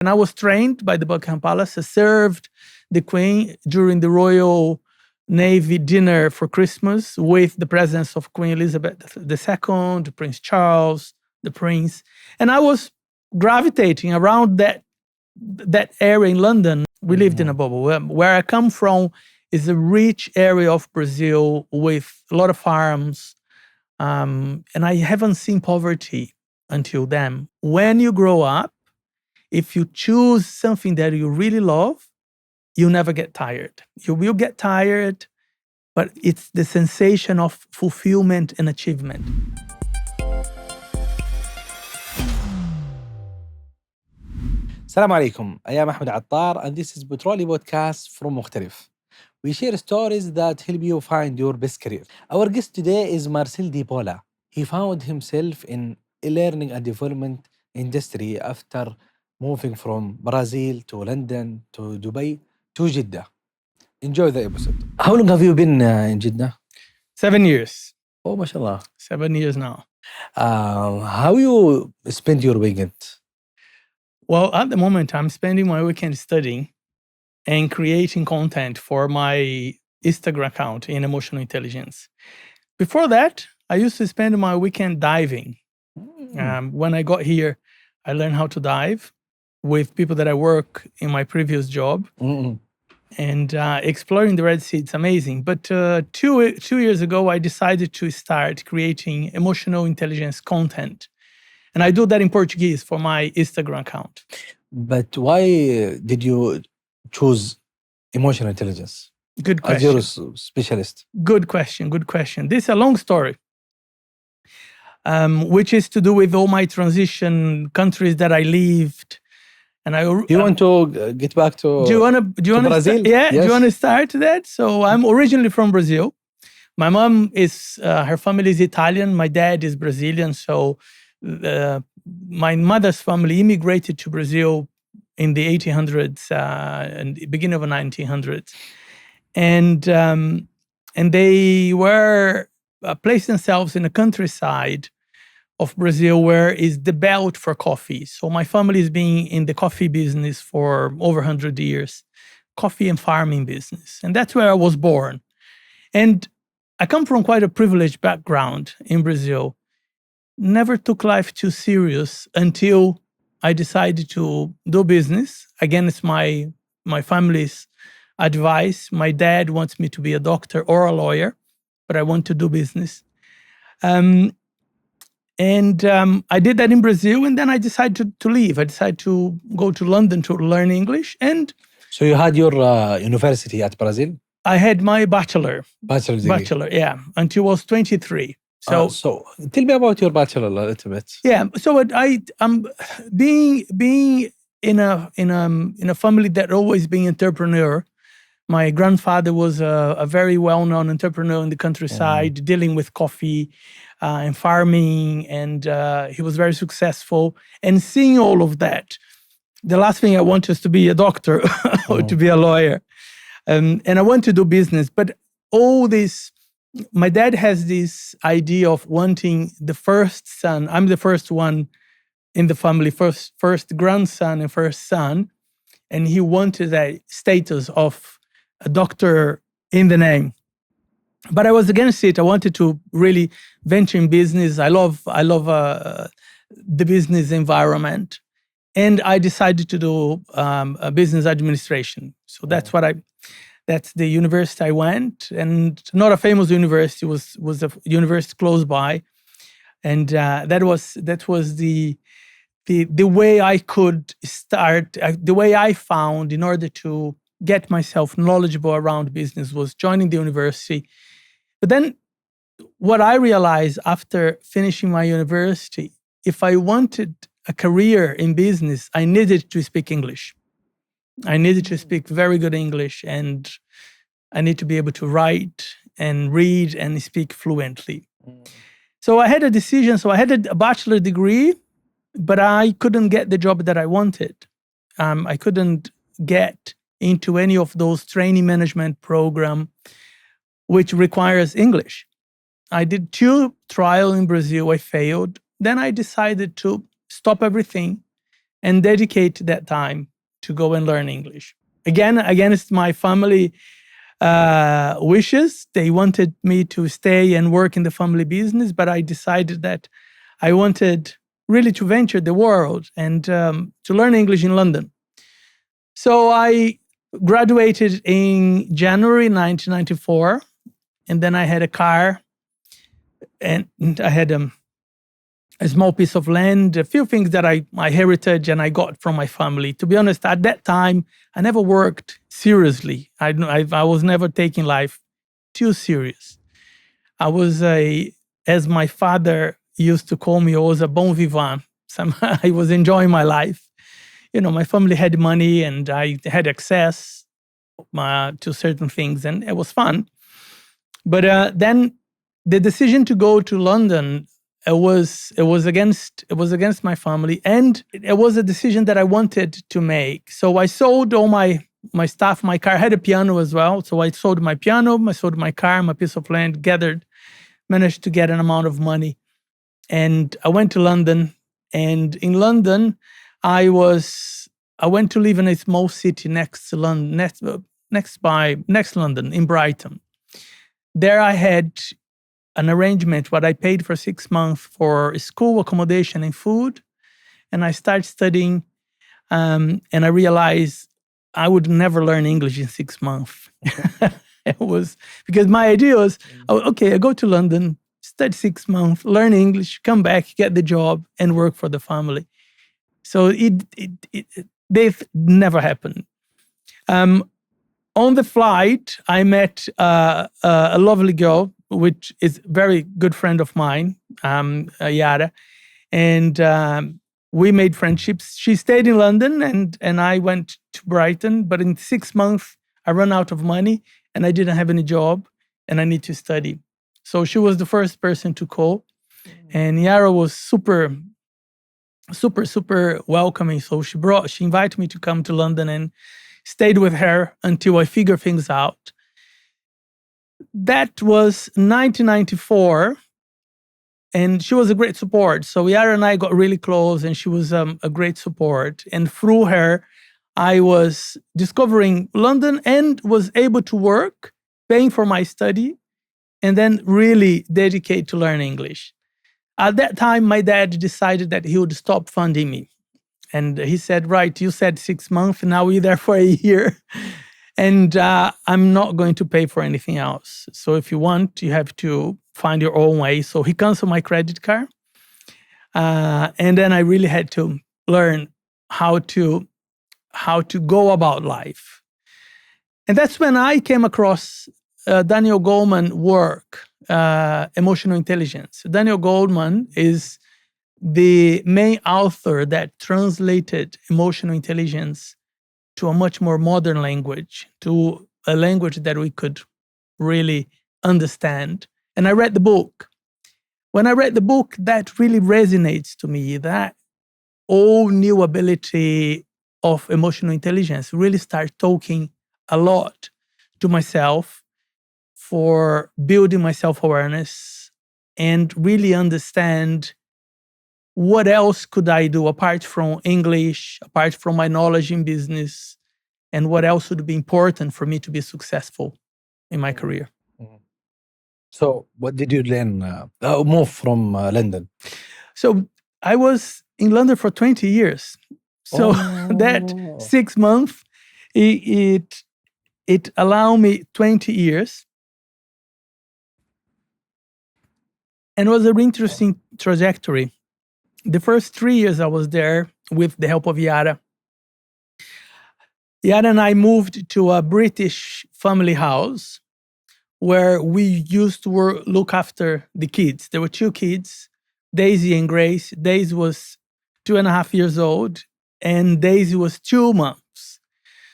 And I was trained by the Buckingham Palace. I served the Queen during the Royal Navy dinner for Christmas with the presence of Queen Elizabeth II, Prince Charles, the Prince. And I was gravitating around that area in London. We lived in a bubble. Where I come from is a rich area of Brazil with a lot of farms. And I haven't seen poverty until then. When you grow up, if you choose something that you really love, you never get tired. You will get tired, but it's the sensation of fulfillment and achievement. Assalamu alaikum. I am Ahmed Attar and this is Petroly podcast from مختلف. We share stories that help you find your best career. Our guest today is Marcel Di Paula. He found himself in learning and development industry after moving from Brazil to London to Dubai to Jeddah. Enjoy the episode. How long have you been in Jeddah? 7 years. Oh, mashallah. 7 years now. How you spend your weekend? Well, at the moment, I'm spending my weekend studying and creating content for my Instagram account in emotional intelligence. Before that, I used to spend my weekend diving. When I got here, I learned how to dive with people that I work in my previous job. And exploring the Red Sea, it's amazing. But 2 years ago, I decided to start creating emotional intelligence content. And I do that in Portuguese for my Instagram account. But why did you choose emotional intelligence Good as question. your specialist? Good question. This is a long story, which is to do with all my transition countries that I lived. And Do you want to get back to do you want to Brazil? Yes. Do you want to Yes. start that? So I'm originally from Brazil. My mom is her family is Italian. My dad is Brazilian. So my mother's family immigrated to Brazil in the 1800s and the beginning of the 1900s, and they were placed themselves in the countryside of Brazil, where is the belt for coffee. So my family has been in the coffee business for over 100 years, coffee and farming business. And that's where I was born. And I come from quite a privileged background in Brazil. Never took life too serious until I decided to do business against my family's advice. My dad wants me to be a doctor or a lawyer, but I want to do business. And I did that in Brazil, and then I decided to leave. I decided to go to London to learn English. And So you had your university at Brazil? I had my bachelor, Bachelor degree. until I was 23. So Tell me about your bachelor a little bit. yeah, so I'm being in a family that always been entrepreneur. My grandfather was a very well-known entrepreneur in the countryside, dealing with coffee and farming, and he was very successful. And seeing all of that, the last thing I want is to be a doctor or to be a lawyer. And I want to do business. But all this, my dad has this idea of wanting the first son. I'm the first one in the family, first grandson and first son. And he wanted that status of a doctor in the name. But I was against it. I wanted to really venture in business. I love the business environment. And I decided to do a business administration. So that's the university I went, and not a famous university, was a university close by. And that was the way I could start, the way I found in order to get myself knowledgeable around business was joining the university. But then what I realized after finishing my university, if I wanted a career in business, I needed to speak English. I needed to speak very good English, and I need to be able to write and read and speak fluently. So I had a decision. So I had a bachelor degree, but I couldn't get the job that I wanted. I couldn't get into any of those training management program, which requires English. I did 2 trials in Brazil. I failed. Then I decided to stop everything and dedicate that time to go and learn English. Again, against my family wishes. They wanted me to stay and work in the family business, but I decided that I wanted really to venture the world and to learn English in London. So I graduated in January 1994, and then I had a car, and I had a small piece of land, a few things that my heritage and I got from my family. To be honest, at that time, I never worked seriously. I was never taking life too serious. I was as my father used to call me, I was a bon vivant. I was enjoying my life. My family had money and I had access to certain things, and it was fun. But then the decision to go to London, it was against my family, and it was a decision that I wanted to make. So I sold all my stuff. My car had a piano as well, so I sold my piano, I sold my car, my piece of land, managed to get an amount of money, and I went to London. And in London, I went to live in a small city next to London, next London, in Brighton. There I had an arrangement where I paid for 6 months for school accommodation and food. And I started studying, and I realized I would never learn English in 6 months. It was because my idea was, I go to London, study 6 months, learn English, come back, get the job, and work for the family. So they've never happened. On the flight, I met a lovely girl, which is a very good friend of mine, Yara, and we made friendships. She stayed in London, and I went to Brighton. But in 6 months, I ran out of money, and I didn't have any job, and I need to study. So she was the first person to call, and Yara was super, super, super welcoming. So she invited me to come to London and stayed with her until I figured things out. That was 1994, and she was a great support. So Yara and I got really close, and she was a great support. And through her, I was discovering London and was able to work, paying for my study, and then really dedicate to learn English. At that time, my dad decided that he would stop funding me. And he said, right, you said 6 months, now we're there for a year. And I'm not going to pay for anything else. So if you want, you have to find your own way. So he canceled my credit card. And then I really had to learn how to go about life. And that's when I came across Daniel Goleman's work, Emotional Intelligence. Daniel Goleman is the main author that translated emotional intelligence to a much more modern language, to a language that we could really understand. And I read the book. When I read the book, that really resonates to me, that all new ability of emotional intelligence really started talking a lot to myself for building my self-awareness and really understand what else could I do apart from English, apart from my knowledge in business, and what else would be important for me to be successful in my career. So what did you then move from London? So I was in London for 20 years. So that 6 months, it allowed me 20 years. And it was an interesting trajectory. The first 3 years I was there with the help of Yara. Yara and I moved to a British family house where we used to look after the kids. There were 2 kids, Daisy and Grace. Daisy was 2.5 years old, and Daisy was 2 months.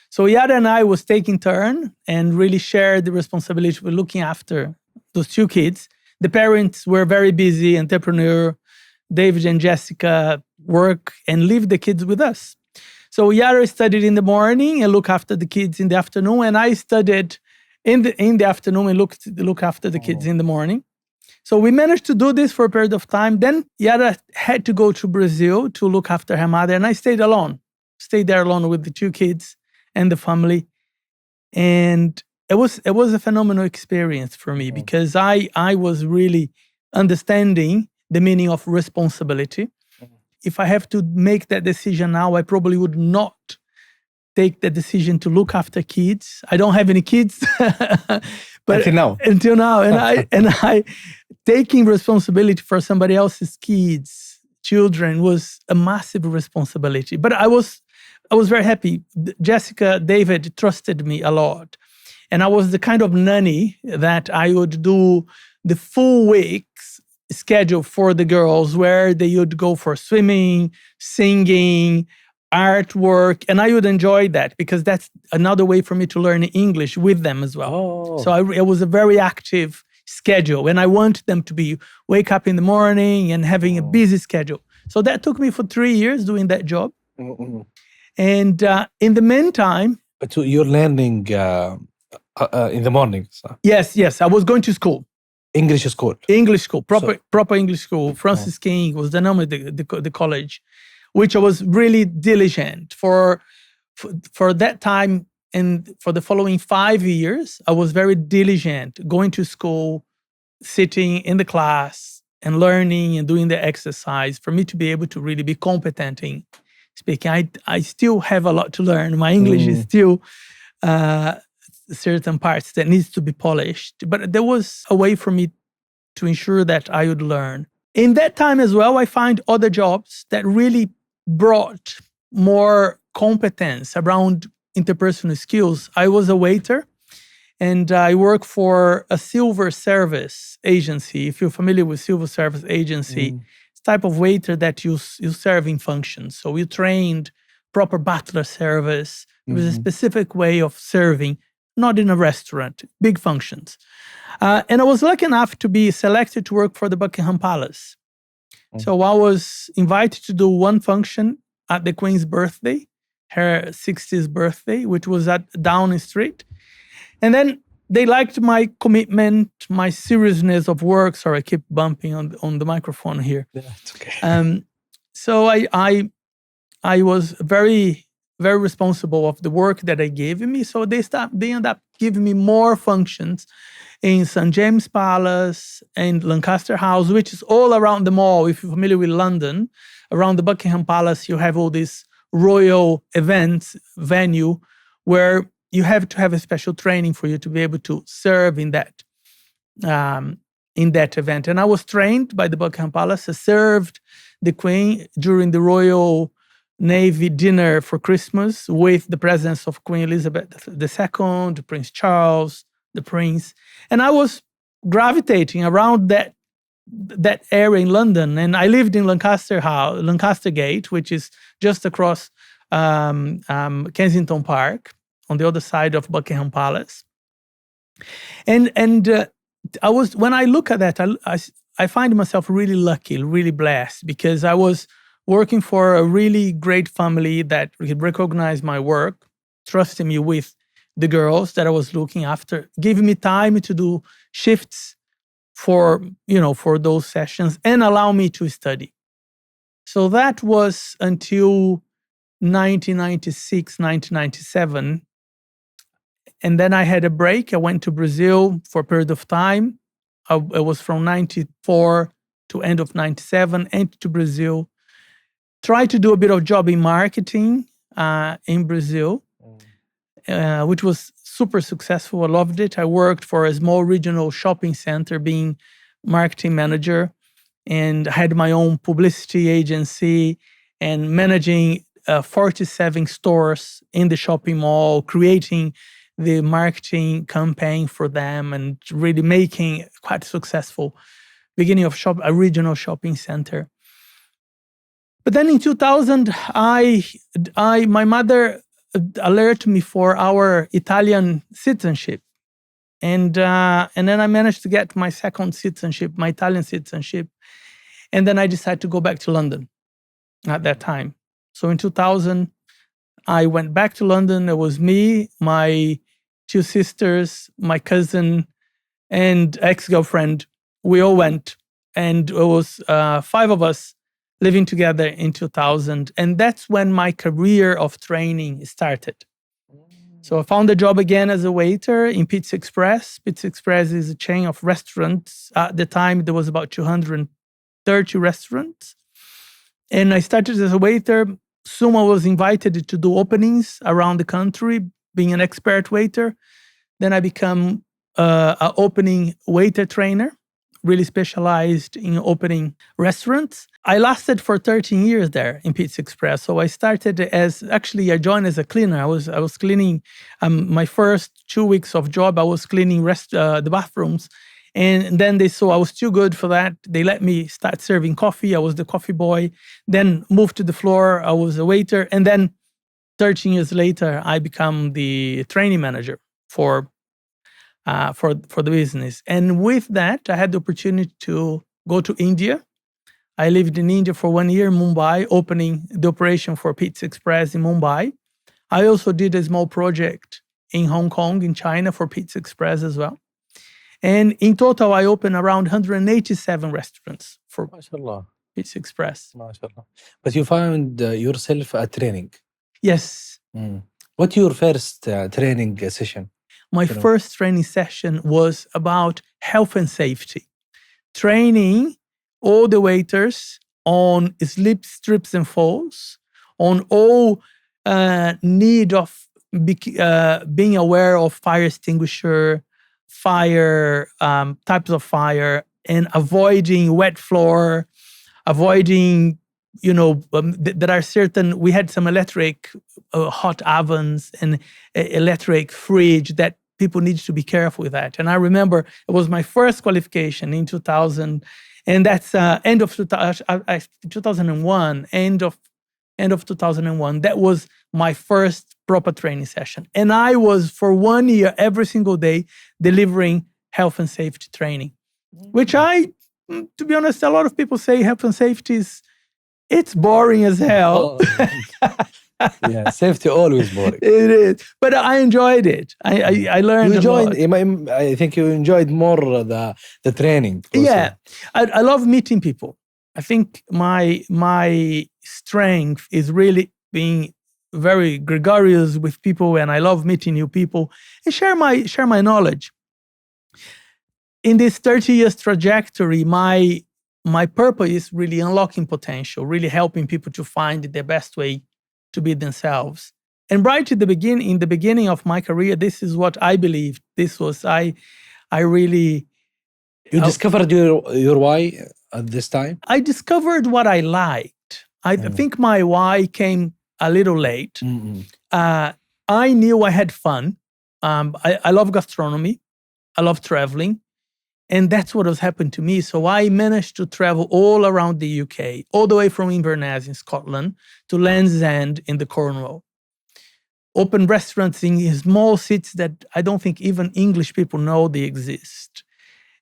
So Yara and I was taking turn and really shared the responsibility for looking after those 2 kids. The parents were very busy, entrepreneur. David and Jessica work and leave the kids with us. So Yara studied in the morning and looked after the kids in the afternoon, and I studied in the afternoon and look after the kids in the morning. So we managed to do this for a period of time. Then Yara had to go to Brazil to look after her mother, and I stayed there alone with the 2 kids and the family. And it was a phenomenal experience for me because I was really understanding the meaning of responsibility. If I have to make that decision now, I probably would not take the decision to look after kids. I don't have any kids, but until now, and I taking responsibility for somebody else's children was a massive responsibility. But I was very happy. Jessica, David trusted me a lot, and I was the kind of nanny that I would do the full weeks schedule for the girls, where they would go for swimming, singing, artwork, and I would enjoy that because that's another way for me to learn English with them as well. So it was a very active schedule, and I want them to wake up in the morning and having a busy schedule. So that took me for 3 years doing that job. And in the meantime, but you're learning in the mornings. Yes, I was going to school. English school, proper English school. Francis King was the name of the college, which I was really diligent for that time. And for the following 5 years, I was very diligent, going to school, sitting in the class and learning and doing the exercise for me to be able to really be competent in speaking. I still have a lot to learn. My English is still certain parts that needs to be polished. But there was a way for me to ensure that I would learn. In that time as well, I find other jobs that really brought more competence around interpersonal skills. I was a waiter, and I work for a silver service agency. If you're familiar with silver service agency, it's type of waiter that you serve in functions. So we trained proper butler service. There was a specific way of serving, not in a restaurant, big functions. And I was lucky enough to be selected to work for the Buckingham Palace. So I was invited to do one function at the Queen's birthday, her 60th birthday, which was at Downing Street. And then they liked my commitment, my seriousness of work. Sorry, I keep bumping on the microphone here. Yeah, it's okay. So I was very, very responsible of the work that they gave me. So they ended up giving me more functions in St. James Palace and Lancaster House, which is all around the mall. If you're familiar with London, around the Buckingham Palace, you have all these royal events venue where you have to have a special training for you to be able to serve in that event. And I was trained by the Buckingham Palace. I served the Queen during the Royal Navy dinner for Christmas with the presence of Queen Elizabeth II, Prince Charles, the Prince. And I was gravitating around that area in London. And I lived in Lancaster Gate, which is just across Kensington Park, on the other side of Buckingham Palace. And I was, when I look at that, I find myself really lucky, really blessed, because I was working for a really great family that recognized my work, trusting me with the girls that I was looking after, giving me time to do shifts for those sessions and allow me to study. So that was until 1996, 1997. And then I had a break. I went to Brazil for a period of time. I was from 94 to end of 97, entered to Brazil. Tried to do a bit of job in marketing in Brazil, which was super successful. I loved it. I worked for a small regional shopping center being marketing manager, and had my own publicity agency and managing 47 stores in the shopping mall, creating the marketing campaign for them and really making quite successful beginning of a regional shopping center. But then in 2000, my mother alerted me for our Italian citizenship. And then I managed to get my second citizenship, my Italian citizenship. And then I decided to go back to London at that time. So in 2000, I went back to London. It was me, my two sisters, my cousin, and ex-girlfriend we all went, and it was 5 of us living together in 2000, and that's when my career of training started. So I found a job again as a waiter in Pizza Express. Pizza Express is a chain of restaurants. At the time, there was about 230 restaurants. And I started as a waiter. Soon I was invited to do openings around the country, being an expert waiter. Then I became an opening waiter trainer, really specialized in opening restaurants. I lasted for 13 years there in Pizza Express. So I started I joined as a cleaner. I was cleaning my first 2 weeks of job. I was cleaning the bathrooms. And then they saw I was too good for that. They let me start serving coffee. I was the coffee boy. Then moved to the floor. I was a waiter. And then 13 years later, I became the training manager for the business. And with that, I had the opportunity to go to India. I lived in India for 1 year in Mumbai, opening the operation for Pizza Express in Mumbai. I also did a small project in Hong Kong, in China, for Pizza Express as well. And in total, I opened around 187 restaurants for MashaAllah. Pizza Express. MashaAllah. But you found yourself a training. Yes. What's your first training session? My first training session was about health and safety. Training all the waiters on slip, trips, and falls, on all need of being aware of fire extinguisher, fire, types of fire, and avoiding wet floor, avoiding, there are certain, we had some electric hot ovens and electric fridge that people need to be careful with that. And I remember it was my first qualification in 2000, and that's end of 2001, end of 2001. That was my first proper training session. And I was, for 1 year, every single day, delivering health and safety training, which to be honest, a lot of people say health and safety it's boring as hell. Yeah, safety always boring. It is, but I enjoyed it. I learned. You enjoyed. I think you enjoyed more the training. Also. Yeah, I love meeting people. I think my strength is really being very gregarious with people, and I love meeting new people and share my knowledge. In this 30 years trajectory, my purpose is really unlocking potential, really helping people to find the best way to be themselves. And right in the beginning of my career, this is what I believed. This was I really. You discovered your why at this time? I discovered what I liked. I think my why came a little late. I knew I had fun. I love gastronomy. I love traveling. And that's what has happened to me. So I managed to travel all around the UK, all the way from Inverness in Scotland to Land's End in the Cornwall. Open restaurants in small cities that I don't think even English people know they exist.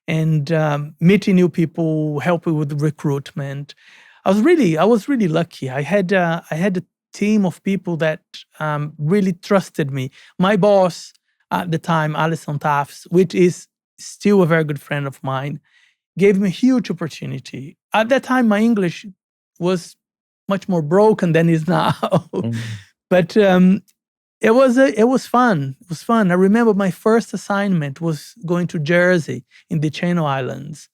And meeting new people, helping with recruitment. I was really lucky. I had a team of people that really trusted me. My boss at the time, Alison Tafts, which is still a very good friend of mine, gave me a huge opportunity. At that time, my English was much more broken than it is now. But it was fun. It was fun. I remember my first assignment was going to Jersey in the Channel Islands.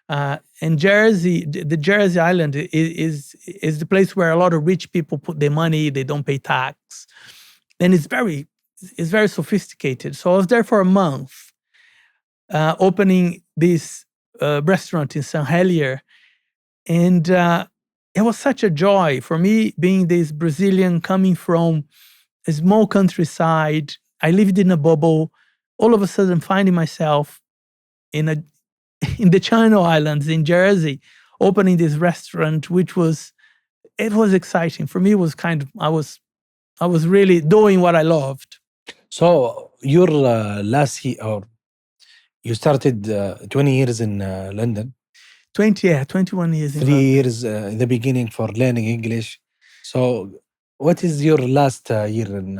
And Jersey, the Jersey Island is the place where a lot of rich people put their money. They don't pay tax. And it's very sophisticated. So I was there for a month. Opening this restaurant in St. Helier. And it was such a joy for me, being this Brazilian coming from a small countryside. I lived in a bubble, all of a sudden finding myself in the Channel Islands in Jersey, opening this restaurant, it was exciting. For me, it was I was really doing what I loved. So your last year, or you started 20 years in London. 21 years. 3 years in the beginning for learning English. So what is your last year in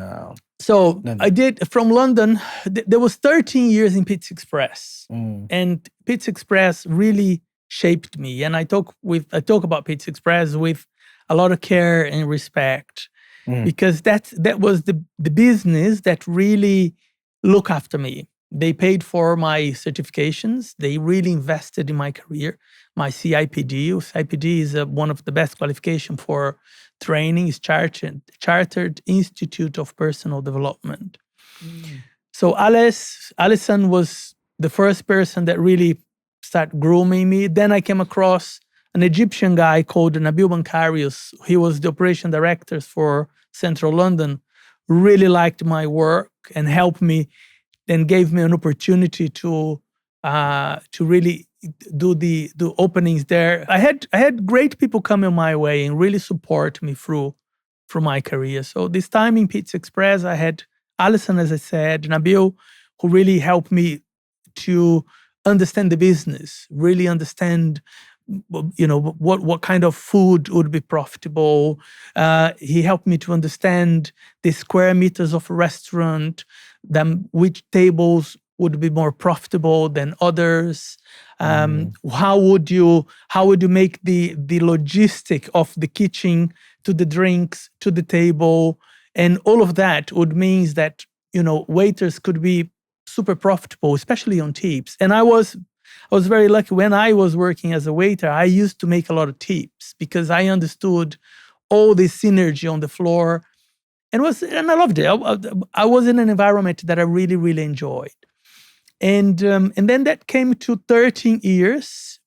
So Nanny. I did from London. There was 13 years in Pizza Express, and Pizza Express really shaped me. And I talk about Pizza Express with a lot of care and respect, because that was the business that really looked after me. They paid for my certifications. They really invested in my career. My CIPD. CIPD is one of the best qualification for training. Is Chartered Institute of Personal Development. So Alison was the first person that really started grooming me. Then I came across an Egyptian guy called Nabil Bancarius. He was the operation director for Central London. Really liked my work and helped me, and gave me an opportunity to really do openings there. I had great people coming my way and really support me through my career. So this time in Pizza Express, I had Alison, as I said, Nabil, who really helped me to understand the business, really understand, what kind of food would be profitable. He helped me to understand the square meters of a restaurant, then which tables would be more profitable than others. How would you make the logistic of the kitchen to the drinks to the table, and all of that would mean that waiters could be super profitable, especially on tips. And I was very lucky. When I was working as a waiter, I used to make a lot of tips because I understood all the synergy on the floor, and I loved it. I was in an environment that I really, really enjoyed. And then that came to 13 years.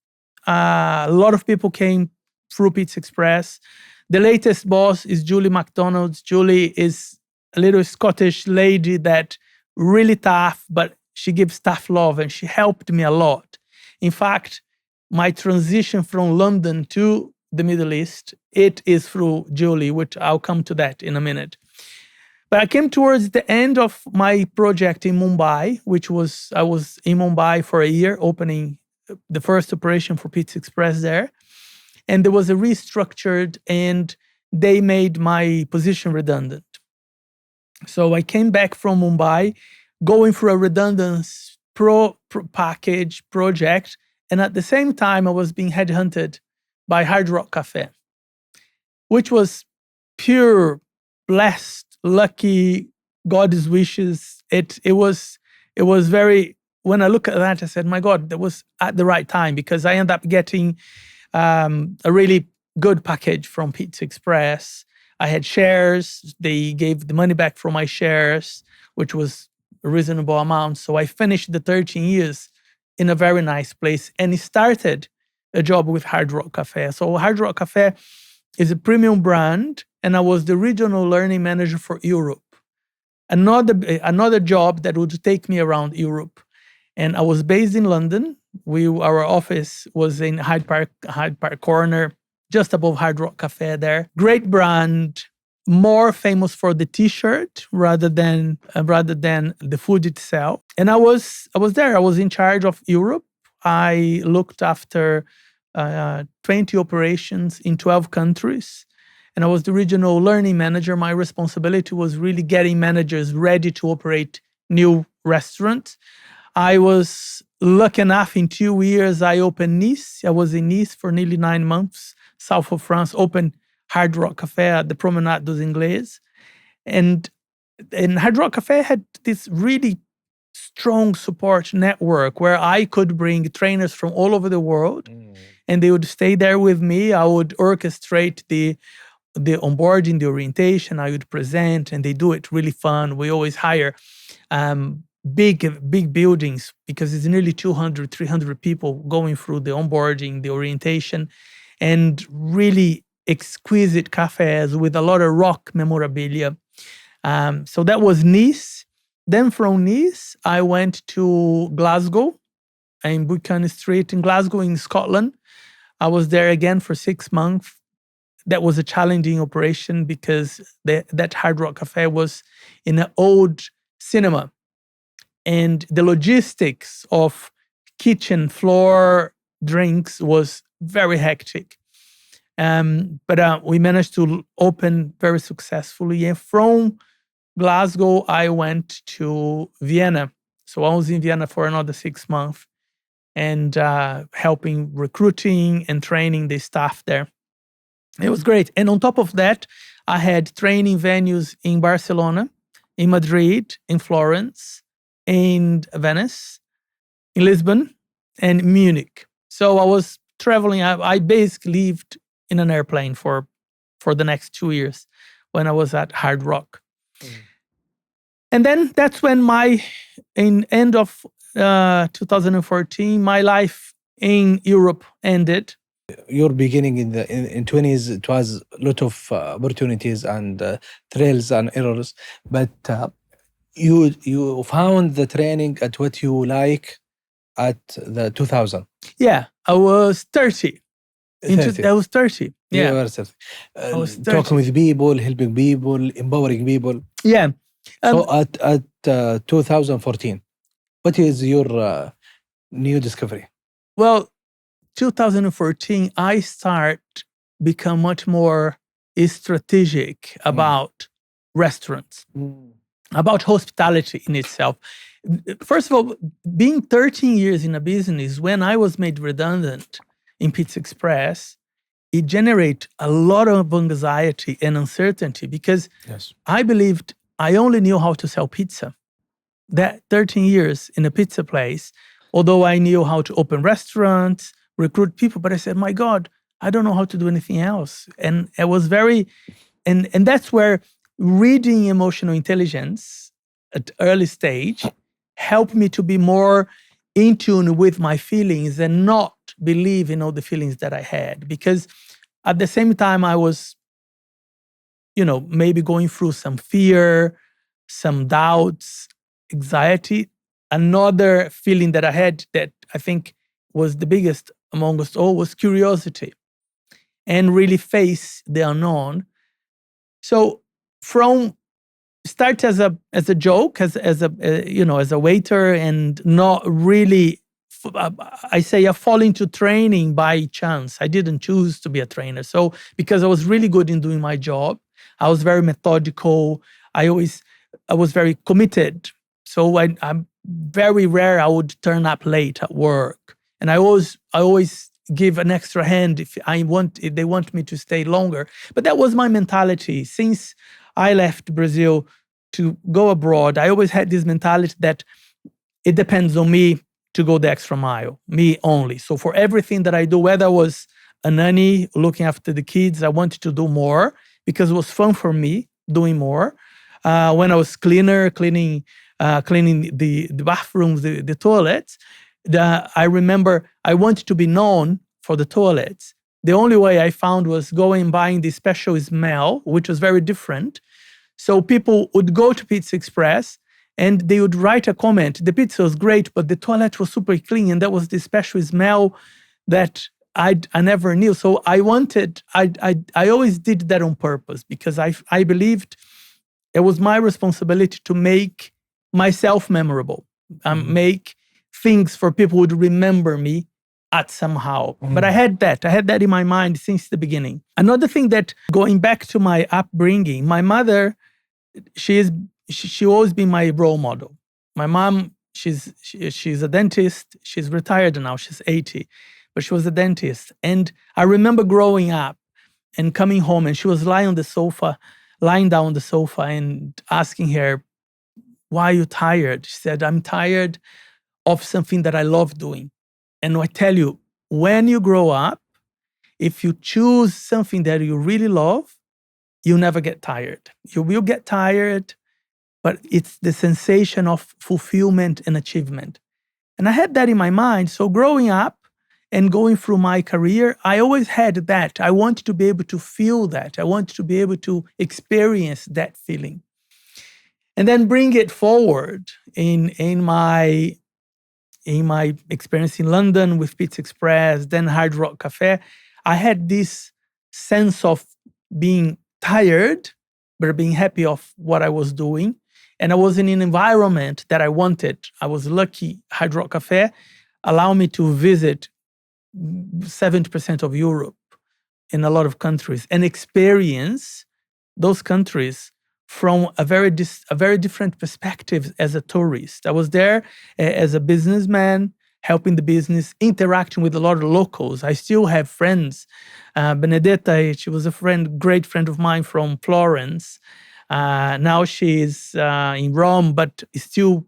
A lot of people came through Pizza Express. The latest boss is Julie McDonald. Julie is a little Scottish lady that really tough, but she gives tough love, and she helped me a lot. In fact, my transition from London to the Middle East, it is through Julie, which I'll come to that in a minute. But I came towards the end of my project in Mumbai, I was in Mumbai for a year, opening the first operation for Pizza Express there. And there was a restructured, and they made my position redundant. So I came back from Mumbai, going through a redundance package project. And at the same time, I was being headhunted by Hard Rock Cafe, which was pure, blessed, lucky, God's wishes. It was very, when I look at that, I said, my God, that was at the right time, because I ended up getting a really good package from Pizza Express. I had shares. They gave the money back for my shares, which was a reasonable amount. So I finished the 13 years in a very nice place, and started a job with Hard Rock Cafe. So Hard Rock Cafe is a premium brand, and I was the regional learning manager for Europe. Another job that would take me around Europe. And I was based in London. Our office was in Hyde Park Corner, just above Hard Rock Cafe there. Great brand, more famous for the T-shirt rather than the food itself. And I was there. I was in charge of Europe. I looked after 20 operations in 12 countries. And I was the regional learning manager. My responsibility was really getting managers ready to operate new restaurants. I was lucky enough, in 2 years, I opened Nice. I was in Nice for nearly 9 months, south of France, opened Hard Rock Cafe at the Promenade des Anglais. And Hard Rock Cafe had this really strong support network where I could bring trainers from all over the world, and they would stay there with me. I would orchestrate the onboarding, the orientation. I would present, and they do it really fun. We always hire big buildings, because it's nearly 200, 300 people going through the onboarding, the orientation, and really exquisite cafes with a lot of rock memorabilia. So that was Nice. Then from Nice, I went to Glasgow, in Buckingham Street in Glasgow in Scotland. I was there again for 6 months. That was a challenging operation because that Hard Rock Cafe was in an old cinema. And the logistics of kitchen, floor, drinks was very hectic. But we managed to open very successfully. And from Glasgow, I went to Vienna. So I was in Vienna for another 6 months and helping recruiting and training the staff there. It was great. And on top of that, I had training venues in Barcelona, in Madrid, in Florence, in Venice, in Lisbon, and Munich. So I was traveling. I basically lived in an airplane for the next 2 years when I was at Hard Rock. And then that's when in end of 2014, my life in Europe ended. Your beginning in 20s, it was a lot of opportunities and thrills and errors, but you found the training at what you like at the 2000. Yeah, I was 30. 30. I was 30. Yeah, You were 30. I was 30. Talking with people, helping people, empowering people. Yeah. So at 2014, what is your new discovery? Well, 2014, I become much more strategic about restaurants, about hospitality in itself. First of all, being 13 years in a business, when I was made redundant in Pizza Express, it generated a lot of anxiety and uncertainty because I believed I only knew how to sell pizza. That 13 years in a pizza place, although I knew how to open restaurants, recruit people, but I said, my God, I don't know how to do anything else. And it was and that's where reading emotional intelligence at early stage helped me to be more in tune with my feelings and not believe in all the feelings that I had. Because at the same time, I was, maybe going through some fear, some doubts, anxiety. Another feeling that I had that I think was the biggest among us all was curiosity and really face the unknown. So from start as a joke, as a waiter, and not really, I fall into training by chance. I didn't choose to be a trainer. So because I was really good in doing my job, I was very methodical. I was very committed. So I'm very rare I would turn up late at work, and I always give an extra hand if they want me to stay longer. But that was my mentality since I left Brazil to go abroad. I always had this mentality that it depends on me to go the extra mile, me only. So for everything that I do, whether I was a nanny looking after the kids, I wanted to do more because it was fun for me doing more. When I was cleaning the bathrooms, the toilets, I remember I wanted to be known for the toilets. The only way I found was going and buying the special smell, which was very different. So people would go to Pizza Express and they would write a comment. The pizza was great, but the toilet was super clean, and that was the special smell that I never knew. So I always did that on purpose because I believed it was my responsibility to make myself memorable, make things for people who would remember me at somehow. But I had that in my mind since the beginning. Another thing that, going back to my upbringing, my mother, she always been my role model. My mom, she's a dentist. She's retired now. She's 80, but she was a dentist. And I remember growing up and coming home, and she was lying down on the sofa, and asking her, "Why are you tired?" She said, "I'm tired of something that I love doing." And I tell you, when you grow up, if you choose something that you really love, you never get tired. You will get tired, but it's the sensation of fulfillment and achievement. And I had that in my mind. So growing up and going through my career, I always had that. I wanted to be able to feel that. I wanted to be able to experience that feeling. And then bring it forward in my experience in London with Pizza Express, then Hard Rock Cafe. I had this sense of being tired, but being happy of what I was doing. And I was in an environment that I wanted. I was lucky. Hard Rock Cafe allowed me to visit 70% of Europe in a lot of countries and experience those countries from a very different perspective as a tourist. I was there as a businessman, helping the business, interacting with a lot of locals. I still have friends. Benedetta, she was a great friend of mine from Florence. Now she's in Rome, but still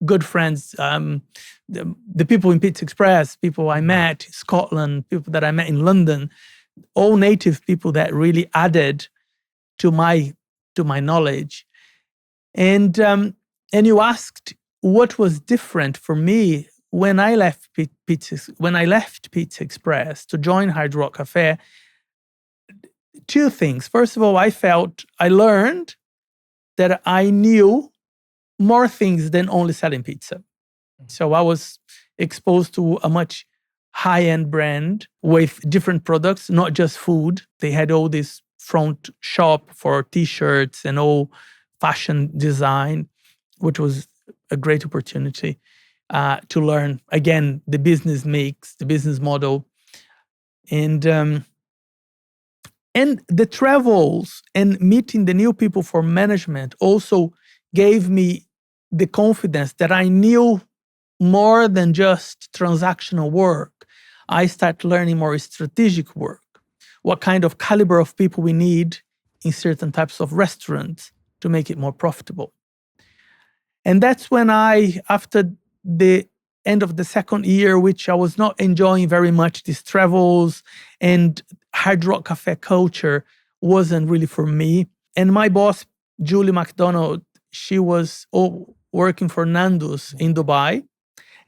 good friends. The people in Pizza Express, people I met in Scotland, people that I met in London, all native people that really added to my knowledge. And you asked what was different for me when I left Pizza Express to join Hard Rock Cafe. Two things. First of all, I learned that I knew more things than only selling pizza. So I was exposed to a much high-end brand with different products, not just food. They had all this front shop for t-shirts and all fashion design, which was a great opportunity to learn, again, the business mix, the business model. And the travels and meeting the new people for management also gave me the confidence that I knew more than just transactional work. I started learning more strategic work, what kind of caliber of people we need in certain types of restaurants to make it more profitable. And that's when after the end of the second year, which I was not enjoying very much, these travels and Hard Rock Cafe culture wasn't really for me. And my boss, Julie McDonald, she was working for Nando's in Dubai.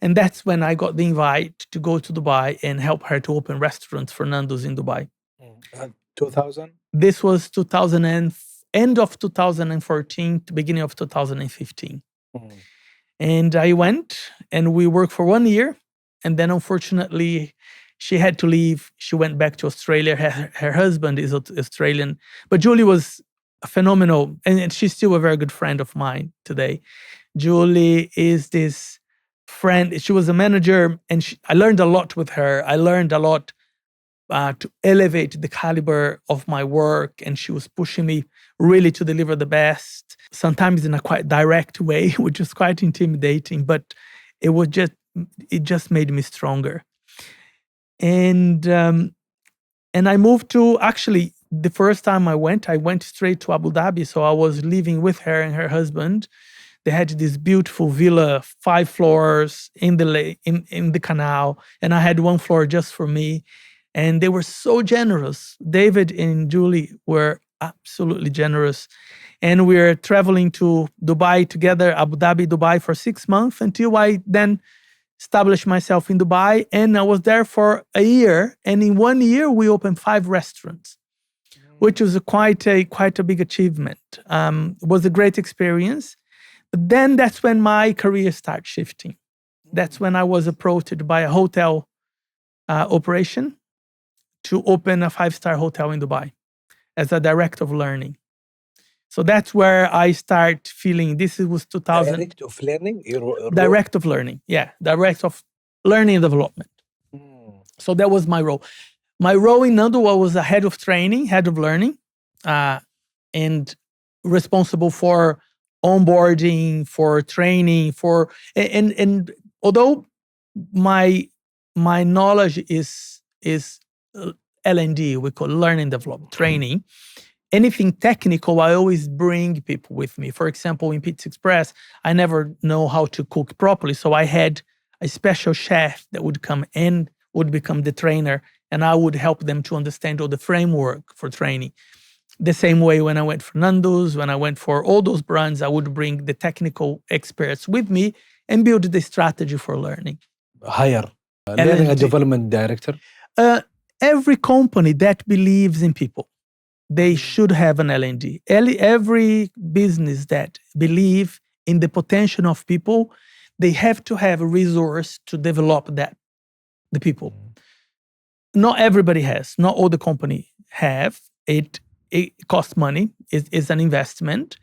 And that's when I got the invite to go to Dubai and help her to open restaurants for Nando's in Dubai. 2000? This was end of 2014 to beginning of 2015. And I went and we worked for 1 year. And then unfortunately, she had to leave. She went back to Australia. Her husband is Australian. But Julie was phenomenal. And she's still a very good friend of mine today. Julie is this friend. She was a manager and I learned a lot with her. I learned a lot to elevate the caliber of my work. And she was pushing me really to deliver the best, sometimes in a quite direct way, which was quite intimidating, but it just made me stronger. And I moved to, actually, the first time I went straight to Abu Dhabi. So I was living with her and her husband. They had this beautiful villa, 5 floors in the canal. And I had 1 floor just for me. And they were so generous. David and Julie were absolutely generous. And we were traveling to Dubai together, Abu Dhabi, Dubai for 6 months until I then established myself in Dubai. And I was there for a year. And in 1 year, we opened 5 restaurants, which was quite a big achievement. It was a great experience. But then that's when my career started shifting. That's when I was approached by a hotel operation to open a 5-star hotel in Dubai as a director of learning. So that's where I start feeling, this was 2000. Director of learning? Director of learning, yeah. Director of learning and development. So that was my role. My role in Nando was a head of training, head of learning, and responsible for onboarding, for training, and although my knowledge is L&D, we call learning and development, training. Anything technical, I always bring people with me. For example, in Pizza Express, I never know how to cook properly. So I had a special chef that would come and would become the trainer, and I would help them to understand all the framework for training. The same way when I went for Nando's, when I went for all those brands, I would bring the technical experts with me and build the strategy for learning. Hire learning and development director? Every company that believes in people, they should have an L&D. Every business that believe in the potential of people, they have to have a resource to develop the people. Not everybody has. Not all the company have. It costs money. It's an investment.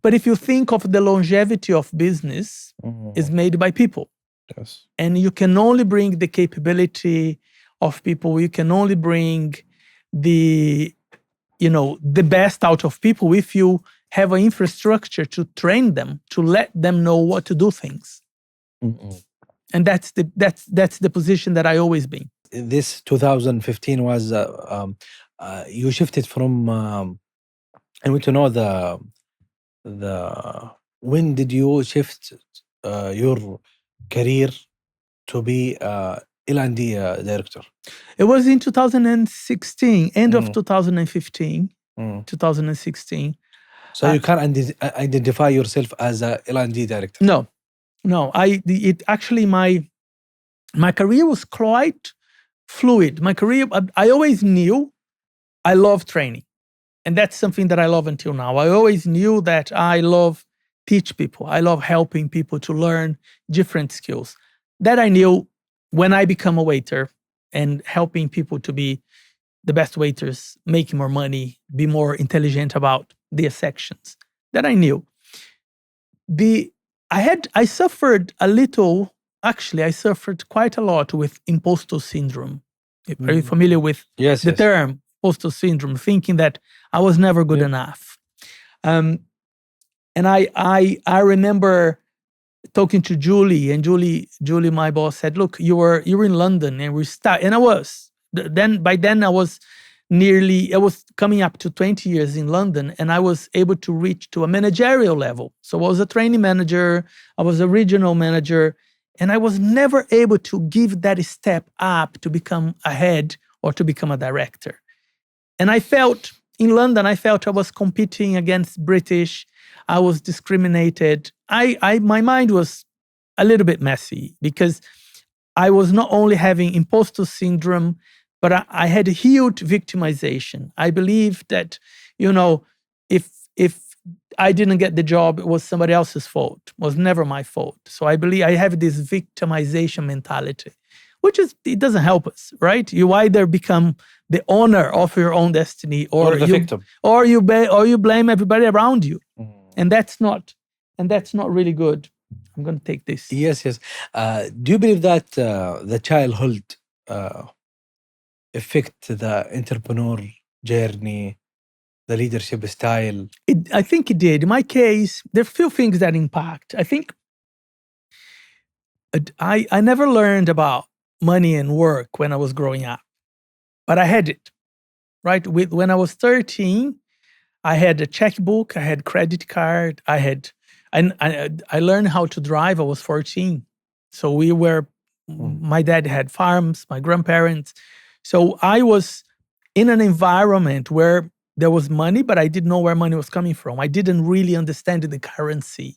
But if you think of the longevity of business, is made by people. Yes. And you can only bring the capability of people. You can only bring the best out of people if you have an infrastructure to train them, to let them know what to do things. And that's the position that I always been. This 2015 was you shifted from. I want to know the when did you shift your career to be L&D director? It was in 2016, end of 2015, 2016. So you can't identify yourself as a L&D director? No. It actually my career was quite fluid. My career, I always knew I love training. And that's something that I love until now. I always knew that I love teach people. I love helping people to learn different skills. That I knew when I become a waiter and helping people to be the best waiters, making more money, be more intelligent about their sections. That I knew. I suffered a little, actually, I suffered quite a lot with imposter syndrome. Are you familiar with the term imposter syndrome, thinking that I was never good enough? And I remember talking to Julie, and Julie, my boss, said, "Look, you were in London, and and I was. By then I was coming up to 20 years in London, and I was able to reach to a managerial level. So I was a training manager, I was a regional manager, and I was never able to give that step up to become a head or to become a director. And I felt in London, I was competing against British. I was discriminated. My mind was a little bit messy because I was not only having imposter syndrome, but I had a huge victimization. I believe that, if I didn't get the job, it was somebody else's fault. It was never my fault. So I believe I have this victimization mentality, it doesn't help us, right? You either become the owner of your own destiny, or the victim, or you blame everybody around you, and that's not really good. I'm going to take this. Yes. Do you believe that the childhood affect the entrepreneur journey, the leadership style? I think it did. In my case, there are a few things that impact. I think I never learned about money and work when I was growing up, but I had it, right? When I was 13, I had a checkbook, I had credit card, I learned how to drive. I was 14. So my dad had farms, my grandparents. So I was in an environment where there was money, but I didn't know where money was coming from. I didn't really understand the currency.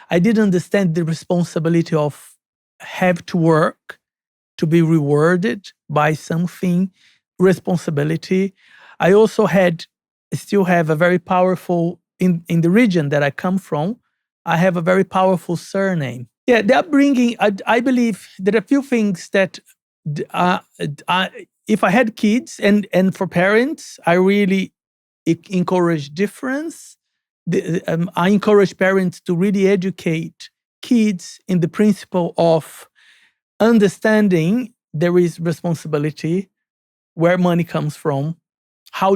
I didn't understand the responsibility of have to work to be rewarded by something, responsibility. I also still have a very powerful, in the region that I come from, I have a very powerful surname. Yeah, the upbringing, I believe there are a few things that if I had kids and for parents, I really encourage difference. I encourage parents to really educate kids in the principle of understanding there is responsibility, where money comes from, how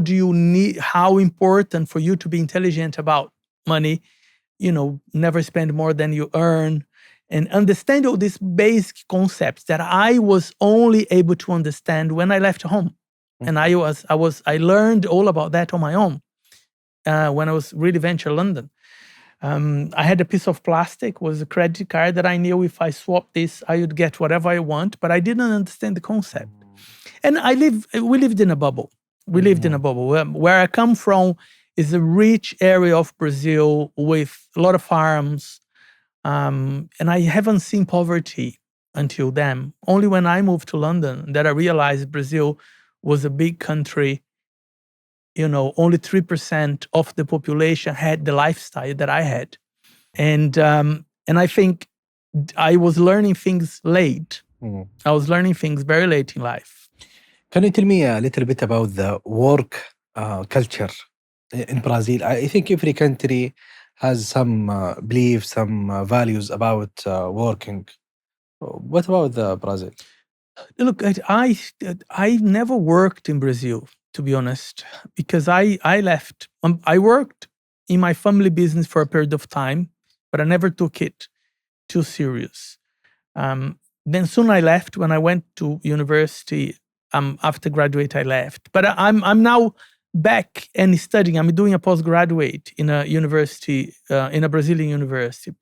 important for you to be intelligent about money, never spend more than you earn, and understand all these basic concepts that I was only able to understand when I left home. And I learned all about that on my own when I was really venture London. I had a piece of plastic, was a credit card that I knew if I swapped this, I would get whatever I want, but I didn't understand the concept. And we lived in a bubble. Where I come from is a rich area of Brazil with a lot of farms. And I haven't seen poverty until then. Only when I moved to London that I realized Brazil was a big country. Only 3% of the population had the lifestyle that I had. And I think I was learning things late. I was learning things very late in life. Can you tell me a little bit about the work culture in Brazil? I think every country has some beliefs, some values about working. What about Brazil? Look, I never worked in Brazil, to be honest, because I left. I worked in my family business for a period of time, but I never took it too serious. Then soon I left. When I went to university, after graduate, I left. But I'm now back and studying. I'm doing a postgraduate in a university, in a Brazilian university.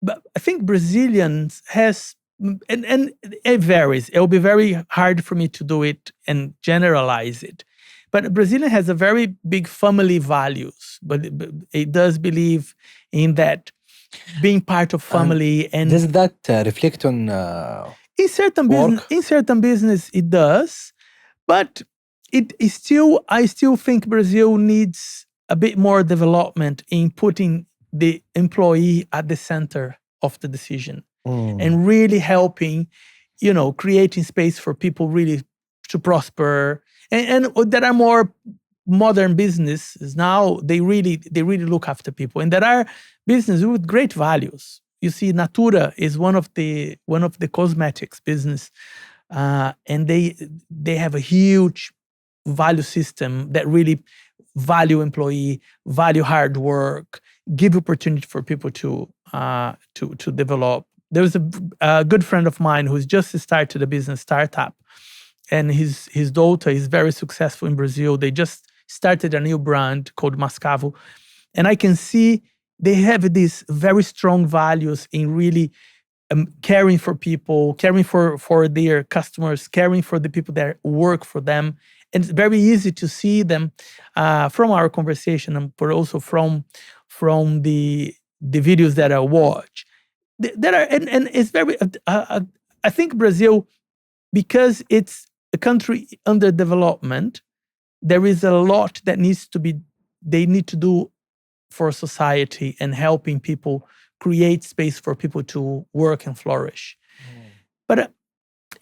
But I think Brazilians has, and it varies. It will be very hard for me to do it and generalize it. But Brazilian has a very big family values, but it does believe in that being part of family. And does that reflect on in certain business, it does. But I still think Brazil needs a bit more development in putting the employee at the center of the decision and really helping, creating space for people really to prosper. And there are more modern businesses now. They really look after people, and there are businesses with great values. You see, Natura is one of the cosmetics business, and they have a huge value system that really value employee, value hard work, give opportunity for people to develop. There was a good friend of mine who's just started a business startup, and his daughter is very successful in Brazil. They just started a new brand called Mascavo, and I can see they have these very strong values in really caring for people, caring for their customers, caring for the people that work for them. And it's very easy to see them from our conversation, but also from the videos that I watch. There are, and it's very. I think Brazil, because it's a country under development, there is a lot that they need to do for society and helping people create space for people to work and flourish. But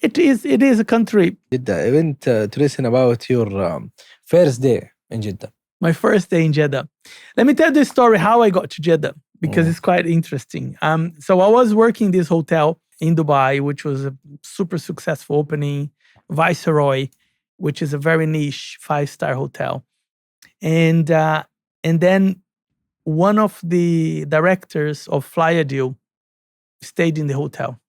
it is a country. Jeddah. I went to listen about your first day in Jeddah. My first day in Jeddah. Let me tell the story how I got to Jeddah, because it's quite interesting. So I was working in this hotel in Dubai, which was a super successful opening, Viceroy, which is a very niche 5-star hotel. And then one of the directors of Flyer Deal stayed in the hotel.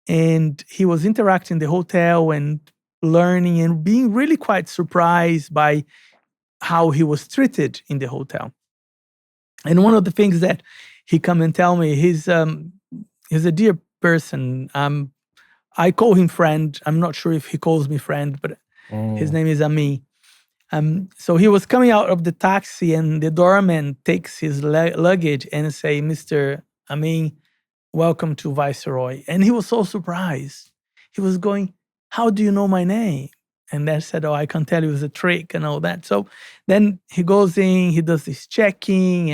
And he was interacting in the hotel and learning and being really quite surprised by how he was treated in the hotel. And one of the things that he come and tell me, he's a dear person. I call him friend. I'm not sure if he calls me friend, but his name is Ami. So he was coming out of the taxi, and the doorman takes his luggage and say, "Mr. Amin, welcome to Viceroy." And he was so surprised. He was going, "How do you know my name?" And they said, "Oh, I can tell you, it's a trick," and all that. So then he goes in, he does this checking,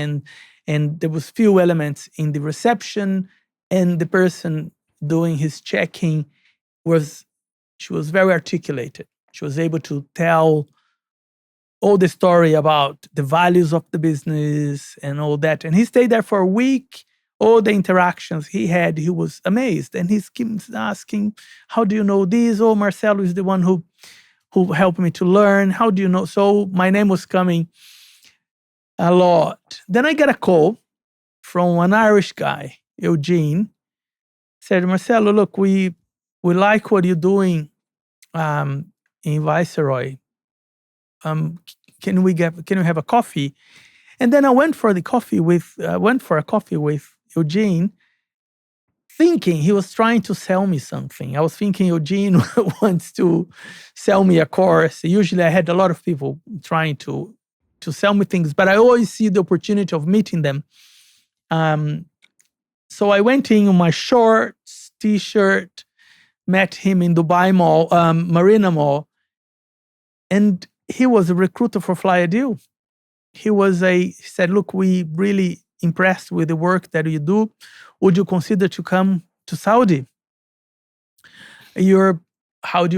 and there was few elements in the reception, and the person doing his checking she was very articulated. She was able to tell all the story about the values of the business and all that. And he stayed there for a week. All the interactions he had, he was amazed. And he keeps asking, "How do you know this?" "Oh, Marcelo is the one who helped me to learn. How do you know?" So my name was coming a lot. Then I got a call from an Irish guy, Eugene. Said, "Marcelo, look, we like what you're doing in Viceroy. Can we have a coffee?" And then I went for a coffee with Eugene, thinking he was trying to sell me something. I was thinking Eugene wants to sell me a course. Usually I had a lot of people trying to sell me things, but I always see the opportunity of meeting them. So I went in my shorts, t-shirt, met him in Dubai Mall, Marina Mall, and he was a recruiter for Flyer Deal. He said, "Look, we really impressed with the work that you do. Would you consider to come to Saudi? How do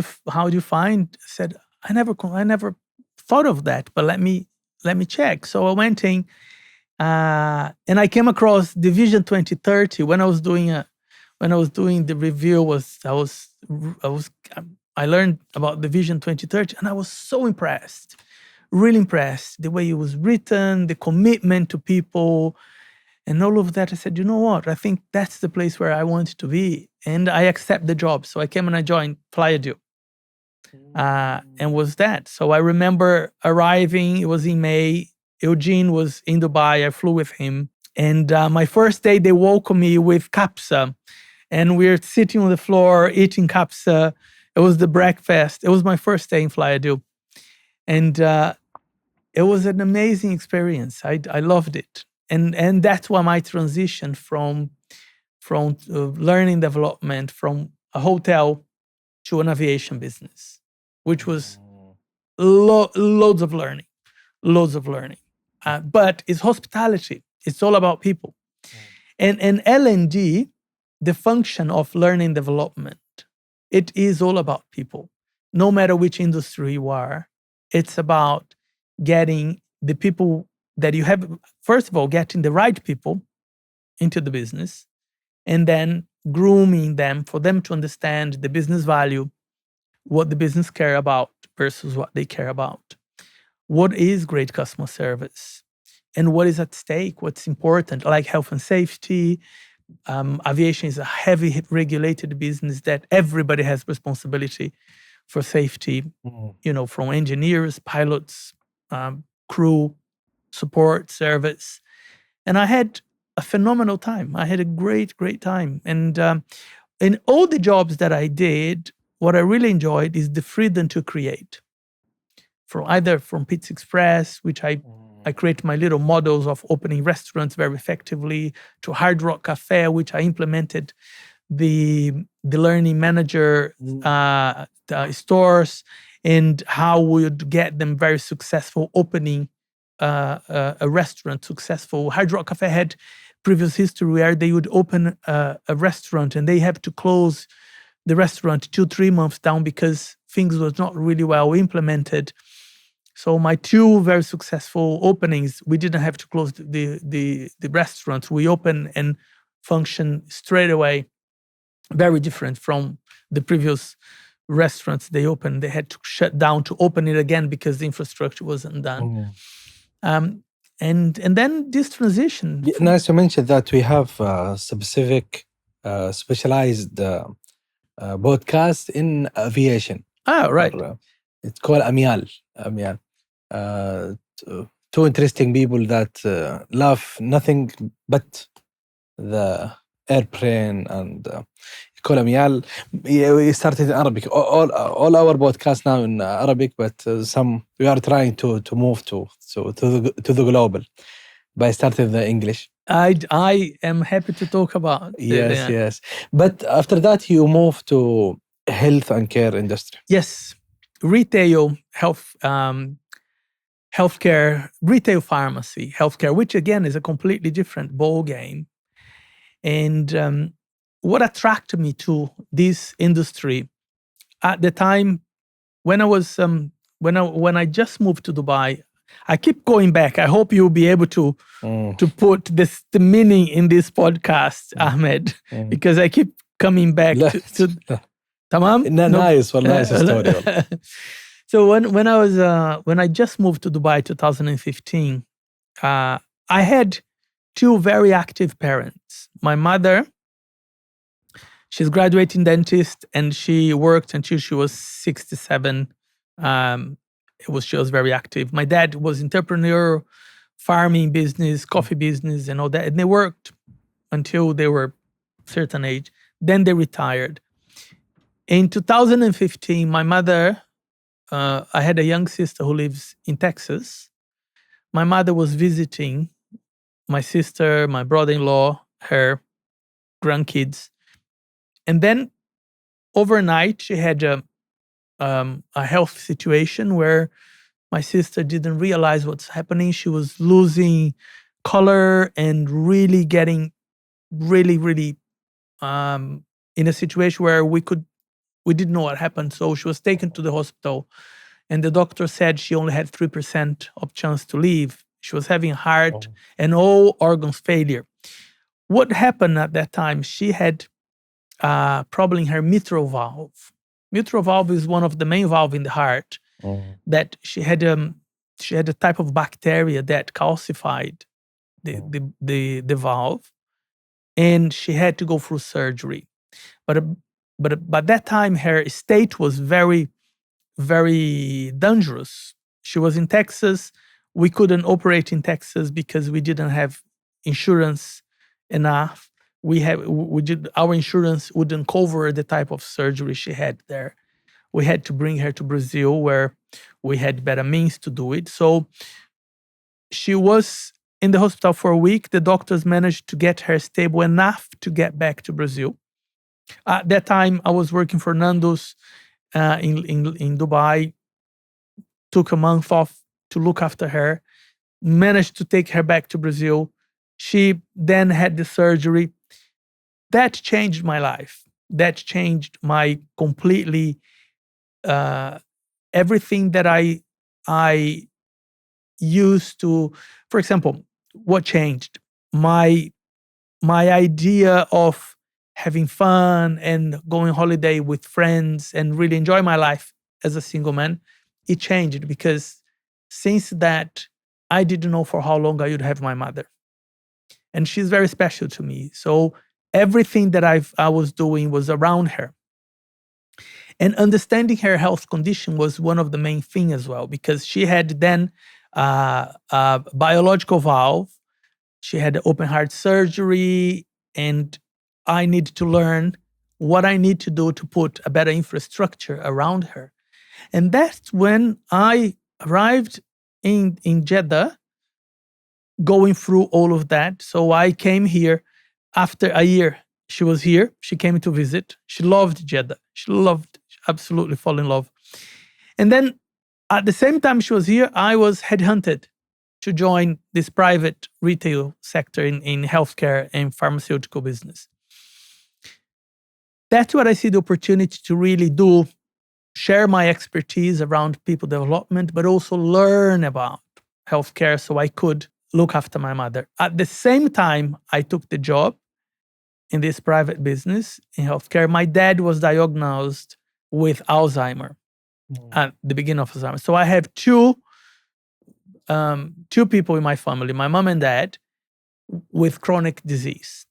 you find?" I said, I never thought of that, but let me check. So I went in, and I came across the Vision 2030 when I was doing the review. I learned about the Vision 2030, and I was so impressed really impressed. The way it was written, the commitment to people, and all of that. I said, you know what? I think that's the place where I want to be. And I accept the job. So I came and I joined Flyadu. And was that. So I remember arriving, it was in May. Eugene was in Dubai. I flew with him. And my first day, they welcomed me with kapsa. And we were sitting on the floor eating kapsa. It was the breakfast. It was my first day in Flyadu. And it was an amazing experience. I loved it. And that's why my transition from learning development from a hotel to an aviation business, which was loads of learning. But it's hospitality. It's all about people. And L&D, the function of learning development, it is all about people. No matter which industry you are, it's about getting the people that you have, first of all, getting the right people into the business, and then grooming them for them to understand the business value, what the business care about versus what they care about. What is great customer service and what is at stake, what's important, like health and safety. Aviation is a heavy regulated business that everybody has responsibility for safety, from engineers, pilots, crew, support, service. And I had a phenomenal time. I had a great time. And in all the jobs that I did, what I really enjoyed is the freedom to create. From Pizza Express, which I create my little models of opening restaurants very effectively, to Hard Rock Cafe, which I implemented the learning manager stores and how we would get them very successful opening a restaurant successful. Hard Rock Cafe had previous history where they would open a restaurant and they have to close the restaurant 2-3 months down because things was not really well implemented. So my 2 very successful openings, we didn't have to close the restaurants. We opened and functioned straight away, very different from the previous restaurants they opened. They had to shut down to open it again because the infrastructure wasn't done. And then this transition. Nice to mention that we have a specific specialized podcast in aviation. Right. It's called Amial. Two interesting people that love nothing but the airplane, and it's called Amial. We started in Arabic. All our podcasts now in Arabic, but some we are trying to move to the global by starting the English. I am happy to talk about yes. But after that, you moved to health and care industry. Yes, retail, healthcare, retail pharmacy, healthcare, which again is a completely different ball game. And what attracted me to this industry at the time when I was when I just moved to Dubai. I keep going back. I hope you'll be able to put the meaning in this podcast, Ahmed, because I keep coming back to Tamam? Nice story. So when I just moved to Dubai 2015, I had 2 very active parents. My mother, she's graduating dentist and she worked until she was 67. She was very active. My dad was entrepreneur, farming business, coffee business, and all that. And they worked until they were a certain age. Then they retired. In 2015, my mother, I had a young sister who lives in Texas. My mother was visiting my sister, my brother-in-law, her grandkids. And then overnight, she had a health situation where my sister didn't realize what's happening. She was losing color and really getting really in a situation where we didn't know what happened. So she was taken to the hospital and the doctor said she only had 3% of chance to live. She was having heart and all organs failure. What happened at that time? She had problem in her mitral valve. Mitral valve is one of the main valves in the heart that she had she had a type of bacteria that calcified the valve, and she had to go through surgery. But by that time, her state was very, very dangerous. She was in Texas. We couldn't operate in Texas because we didn't have insurance enough. Our insurance wouldn't cover the type of surgery she had there. We had to bring her to Brazil, where we had better means to do it. So she was in the hospital for a week. The doctors managed to get her stable enough to get back to Brazil. At that time, I was working for Nando's in Dubai. Took a month off to look after her. Managed to take her back to Brazil. She then had the surgery. That changed my life. That changed my completely everything that I used to. For example, what changed? My idea of having fun and going holiday with friends and really enjoy my life as a single man, it changed because since that, I didn't know for how long I would have my mother. And she's very special to me. So everything that I was doing was around her. And understanding her health condition was one of the main things as well, because she had then a biological valve. She had open heart surgery, and I need to learn what I need to do to put a better infrastructure around her. And that's when I arrived in Jeddah, going through all of that. So I came here after a year. She was here. She came to visit. She loved Jeddah. She absolutely fell in love. And then at the same time she was here, I was headhunted to join this private retail sector in healthcare and pharmaceutical business. That's what I see the opportunity to really do, share my expertise around people development, but also learn about healthcare so I could look after my mother. At the same time, I took the job in this private business in healthcare. My dad was diagnosed with Alzheimer at the beginning of Alzheimer. So I have two people in my family, my mom and dad, with chronic disease.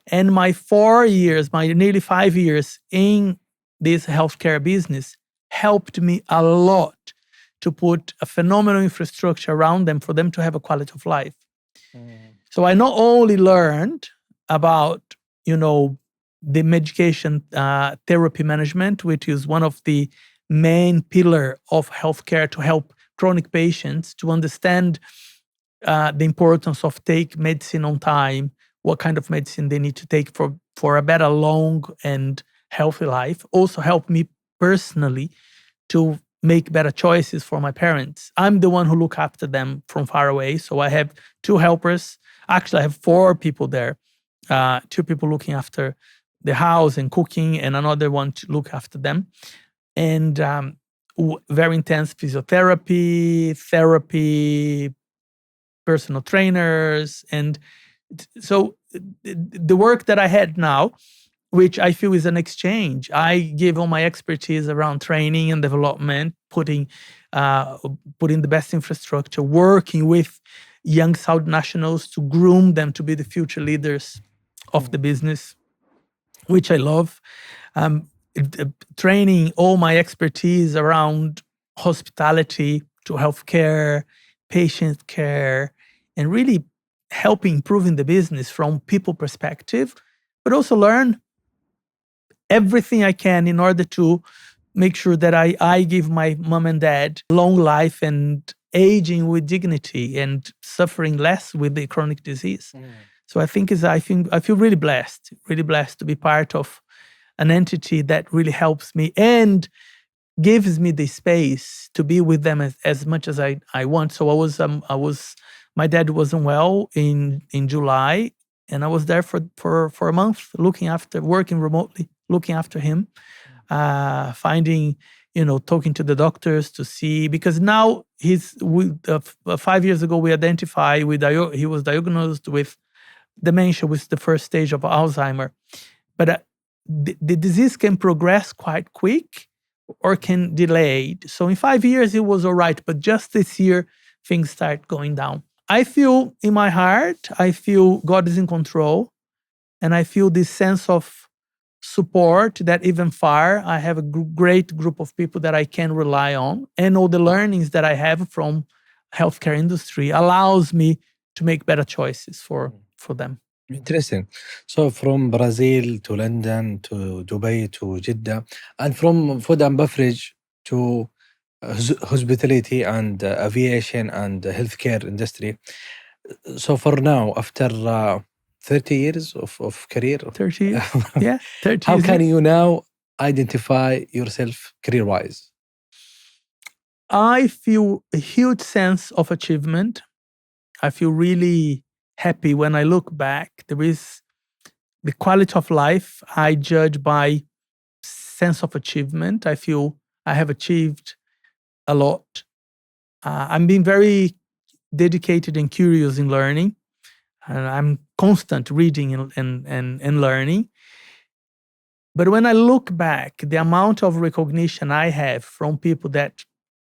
And my nearly 5 years in this healthcare business helped me a lot to put a phenomenal infrastructure around them for them to have a quality of life. So I not only learned about, the medication therapy management, which is one of the main pillar of healthcare to help chronic patients to understand the importance of take medicine on time, what kind of medicine they need to take for a better, long and healthy life. Also helped me personally to make better choices for my parents. I'm the one who look after them from far away. So I have 2 helpers. Actually, I have 4 people there. 2 people looking after the house and cooking, and another one to look after them. And very intense physiotherapy, therapy, personal trainers. And so the work that I had now, which I feel is an exchange. I give all my expertise around training and development, putting the best infrastructure, working with young Saudi nationals to groom them to be the future leaders of the business, which I love. Training all my expertise around hospitality to healthcare, patient care, and really helping improving the business from people perspective, but also learn everything I can in order to make sure that I give my mom and dad long life and aging with dignity and suffering less with the chronic disease. So I feel really blessed to be part of an entity that really helps me and gives me the space to be with them as much as I want. So my dad wasn't well in July, and I was there for a month working remotely, looking after him, talking to the doctors to see, because now 5 years ago we identified he was diagnosed with dementia, with the first stage of Alzheimer. But the disease can progress quite quick, or can delay. So in 5 years, it was all right. But just this year, things start going down. I feel in my heart, I feel God is in control. And I feel this sense of support that even far, I have a great group of people that I can rely on. And all the learnings that I have from healthcare industry allows me to make better choices for them. Interesting. So from Brazil to London to Dubai to Jeddah, and from food and beverage to hospitality and aviation and healthcare industry. So for now, after 30 years of career, 30 years? Yeah, 30 how years. can you now identify yourself career-wise? I feel a huge sense of achievement. I feel really happy when I look back. There is the quality of life I judge by sense of achievement. I feel I have achieved a lot. I'm being very dedicated and curious in learning. And I'm constant reading and learning. But when I look back, the amount of recognition I have from people that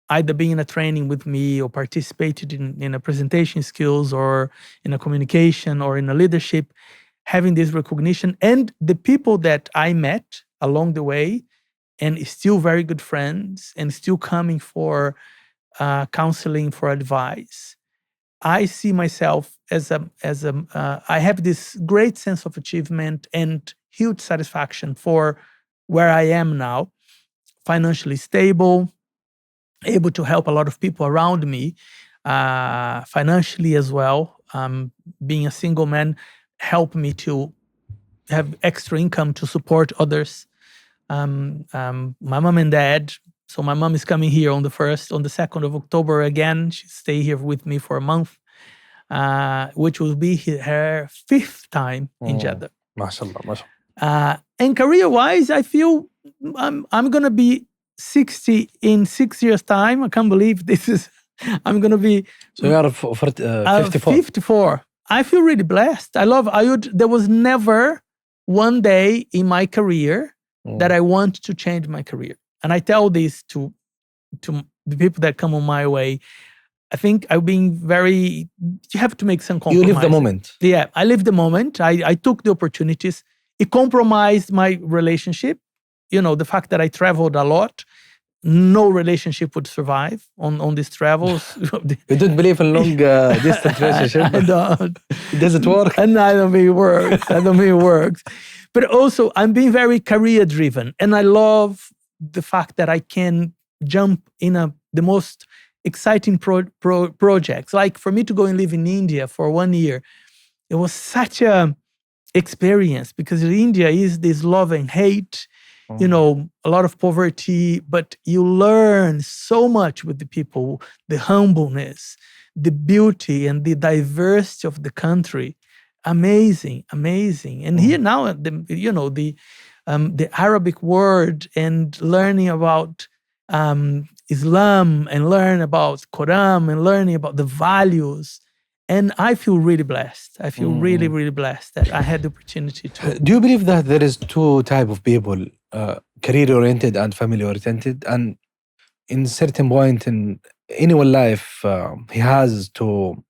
either been in a training with me or participated in a presentation skills or in a communication or in a leadership, having this recognition, and the people that I met along the way and still very good friends and still coming for counseling, for advice. I see myself as I have this great sense of achievement and huge satisfaction for where I am now, financially stable, able to help a lot of people around me, financially as well. Being a single man helped me to have extra income to support others. My mom and dad. So my mom is coming here on the 2nd of October again. She stay here with me for a month, which will be her 5th time in Jeddah. MashaAllah, MashaAllah. And career-wise, I feel I'm gonna be 60 in 6 years' time. I can't believe this is. I'm gonna be. So you are 54. 54. I feel really blessed. There was never one day in my career that I want to change my career. And I tell this to the people that come on my way. I think I've been you have to make some compromises. You live the moment. Yeah, I live the moment. I took the opportunities. It compromised my relationship. The fact that I traveled a lot, no relationship would survive on these travels. You don't believe in long distance relationship? I don't. Does it work? And I don't think it works. But also, I'm being very career driven. And I love the fact that I can jump in the most exciting projects. Like for me to go and live in India for 1 year, it was such a experience because India is this love and hate, a lot of poverty, but you learn so much with the people, the humbleness, the beauty and the diversity of the country. Amazing. And here now, the Arabic word and learning about Islam and learn about Quran and learning about the values. And I feel really blessed. I feel really, really blessed that I had the opportunity to. Do you believe that there is two type of people, career-oriented and family-oriented? And in certain point in anyone's life, he has to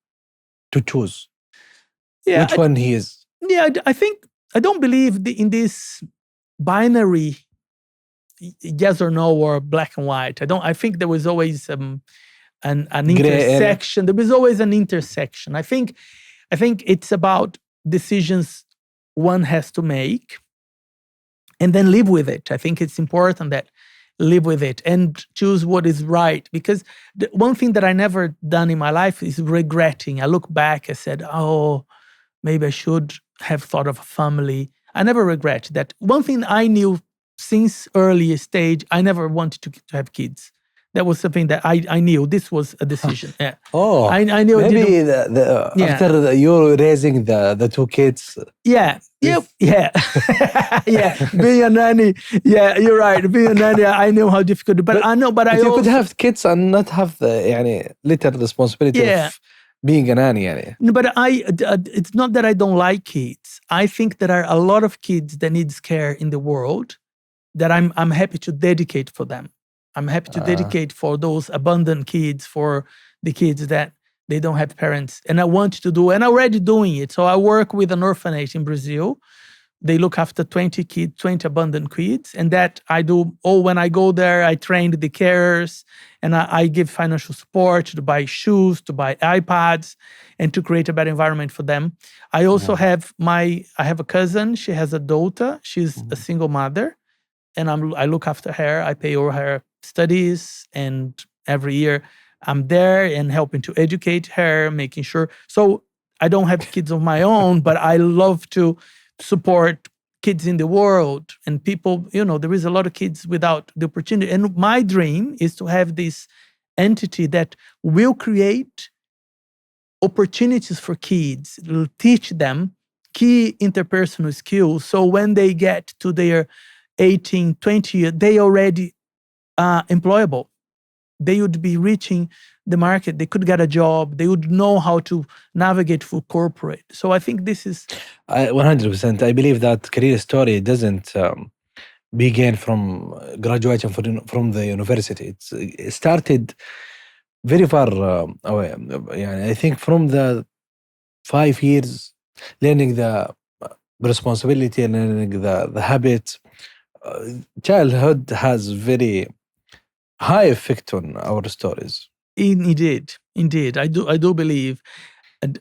choose which one he is. Yeah, I don't believe in this binary yes or no or black and white. I think there was always an intersection. There was always an intersection. I think it's about decisions one has to make and then live with it. I think it's important that live with it and choose what is right. Because the one thing that I never done in my life is regretting. I look back, I said, oh, maybe I should have thought of a family. I never regret that. One thing I knew since early stage, I never wanted to have kids. That was something that I knew. This was a decision. Yeah. Oh, I knew. Maybe after you raising the two kids. Yeah. Yeah. Yeah. Being a nanny. Yeah, you're right. Being a nanny, I know how difficult. But I know. But you could have kids and not have the little responsibility of being a nanny. No, but it's not that I don't like kids. I think there are a lot of kids that need care in the world that I'm happy to dedicate for them. I'm happy to dedicate for those abandoned kids, for the kids that they don't have parents. And I want to do, and I'm already doing it. So I work with an orphanage in Brazil. They look after 20 kids, 20 abandoned kids. And that I do, when I go there, I train the carers and I give financial support to buy shoes, to buy iPads, and to create a better environment for them. I also have I have a cousin, she has a daughter, she's a single mother, and I look after her, I pay all her studies, and every year I'm there and helping to educate her, making sure. So I don't have kids of my own, but I love to support kids in the world and people. There is a lot of kids without the opportunity. And my dream is to have this entity that will create opportunities for kids, will teach them key interpersonal skills. So when they get to their 18, 20 years, they already employable. They would be reaching the market. They could get a job. They would know how to navigate through corporate. So I think this is 100%. I believe that career story doesn't begin from graduation from the university. It started very far away. I think from the 5 years, learning the responsibility and learning the habits. Childhood has very high effect on our stories. Indeed. I do believe, and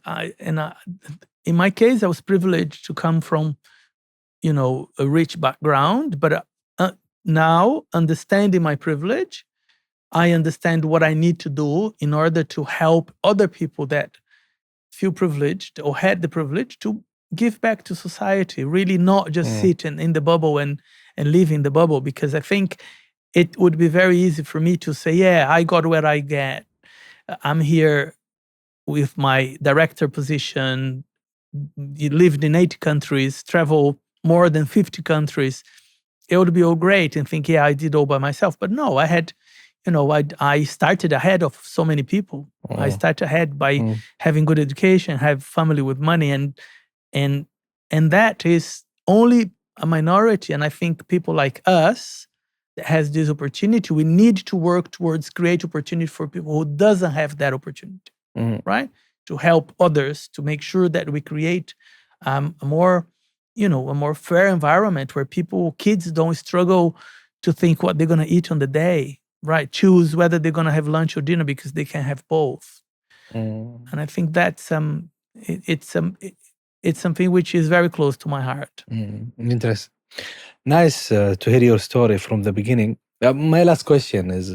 in my case, I was privileged to come from, a rich background. But now, understanding my privilege, I understand what I need to do in order to help other people that feel privileged or had the privilege to give back to society. Really, not just sit in the bubble and live in the bubble, because I think it would be very easy for me to say, yeah, I got where I get. I'm here with my director position, lived in 80 countries, travel more than 50 countries. It would be all great and think, yeah, I did all by myself. But no, I had, I started ahead of so many people. I started ahead by having good education, have family with money, and that is only a minority. And I think people like us that has this opportunity, we need to work towards create opportunity for people who doesn't have that opportunity, right? To help others, to make sure that we create a more fair environment where kids don't struggle to think what they're going to eat on the day, right? Choose whether they're going to have lunch or dinner because they can have both. And I think that's it's something which is very close to my heart. Interesting. Nice to hear your story from the beginning. My last question is,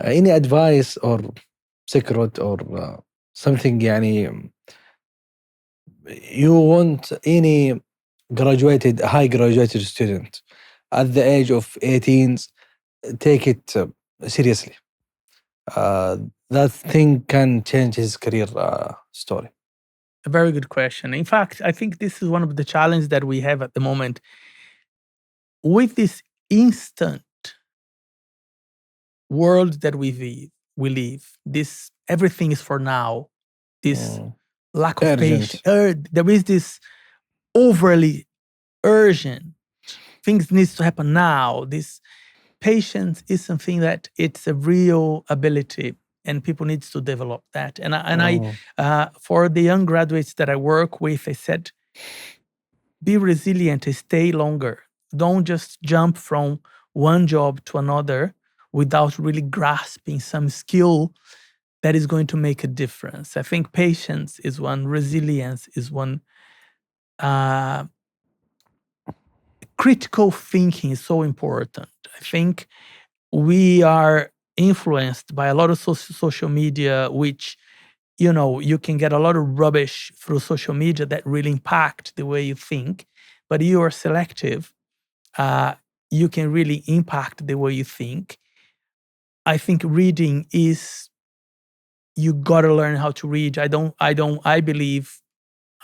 any advice or secret or something you want any high graduated student at the age of 18, take it seriously. That thing can change his career story. A very good question. In fact, I think this is one of the challenges that we have at the moment. With this instant world that we live, this everything is for now, this lack of patience. There is this overly urgent, things needs to happen now. This patience is something that it's a real ability, and people needs to develop that. And I for the young graduates that I work with, I said, be resilient and stay longer. Don't just jump from one job to another without really grasping some skill that is going to make a difference. I think patience is one, resilience is one. Critical thinking is so important. I think we are influenced by a lot of social media, which, you can get a lot of rubbish through social media that really impact the way you think. But you are selective. You can really impact the way you think. I think reading is, you got to learn how to read. I believe,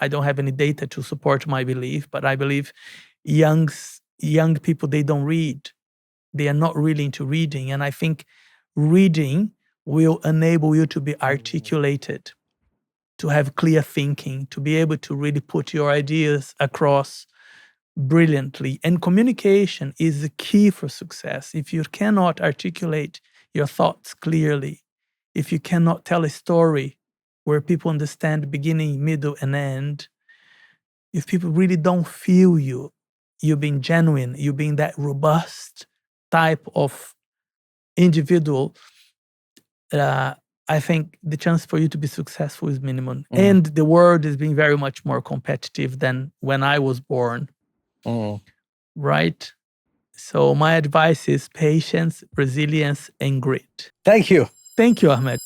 I don't have any data to support my belief, but I believe young people, they don't read. They are not really into reading. And I think reading will enable you to be articulated, to have clear thinking, to be able to really put your ideas across brilliantly. And communication is the key for success. If you cannot articulate your thoughts clearly, if you cannot tell a story where people understand beginning, middle, and end, if people really don't feel you being genuine, you being that robust type of individual, I think the chance for you to be successful is minimum. And the world is being very much more competitive than when I was born. Right? So my advice is patience, resilience, and grit. Thank you. Thank you, Ahmed.